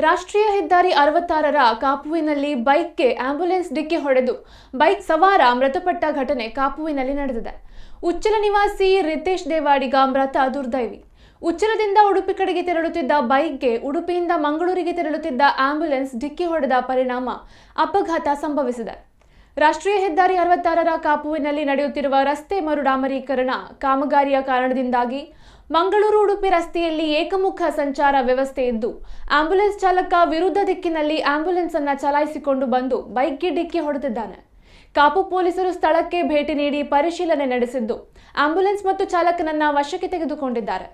ರಾಷ್ಟ್ರೀಯ ಹೆದ್ದಾರಿ 66ರ ಕಾಪುವಿನಲ್ಲಿ ಬೈಕ್ಗೆ ಆಂಬ್ಯುಲೆನ್ಸ್ ಡಿಕ್ಕಿ ಹೊಡೆದು ಬೈಕ್ ಸವಾರ ಮೃತಪಟ್ಟ ಘಟನೆ ಕಾಪುವಿನಲ್ಲಿ ನಡೆದಿದೆ. ಉಚ್ಚಲ ನಿವಾಸಿ ರಿತೇಶ್ ದೇವಾಡಿಗ ಮೃತ ದುರ್ದೈವಿ. ಉಚ್ಚಲದಿಂದ ಉಡುಪಿ ಕಡೆಗೆ ತೆರಳುತ್ತಿದ್ದ ಬೈಕ್ಗೆ ಉಡುಪಿಯಿಂದ ಮಂಗಳೂರಿಗೆ ತೆರಳುತ್ತಿದ್ದ ಆಂಬ್ಯುಲೆನ್ಸ್ ಡಿಕ್ಕಿ ಹೊಡೆದ ಪರಿಣಾಮ ಅಪಘಾತ ಸಂಭವಿಸಿದೆ. ರಾಷ್ಟ್ರೀಯ ಹೆದ್ದಾರಿ 66ರ ಕಾಪುವಿನಲ್ಲಿ ನಡೆಯುತ್ತಿರುವ ರಸ್ತೆ ಮರುಡಾಮರೀಕರಣ ಕಾಮಗಾರಿಯ ಕಾರಣದಿಂದಾಗಿ ಮಂಗಳೂರು ಉಡುಪಿ ರಸ್ತೆಯಲ್ಲಿ ಏಕಮುಖ ಸಂಚಾರ ವ್ಯವಸ್ಥೆ ಇದ್ದು, ಆಂಬ್ಯುಲೆನ್ಸ್ ಚಾಲಕ ವಿರುದ್ಧ ದಿಕ್ಕಿನಲ್ಲಿ ಆಂಬ್ಯುಲೆನ್ಸ್ ಅನ್ನು ಚಲಾಯಿಸಿಕೊಂಡು ಬಂದು ಬೈಕ್ಗೆ ಡಿಕ್ಕಿ ಹೊಡೆದಿದ್ದಾನೆ. ಕಾಪು ಪೊಲೀಸರು ಸ್ಥಳಕ್ಕೆ ಭೇಟಿ ನೀಡಿ ಪರಿಶೀಲನೆ ನಡೆಸಿದ್ದು, ಆಂಬ್ಯುಲೆನ್ಸ್ ಮತ್ತು ಚಾಲಕನನ್ನ ವಶಕ್ಕೆ ತೆಗೆದುಕೊಂಡಿದ್ದಾರೆ.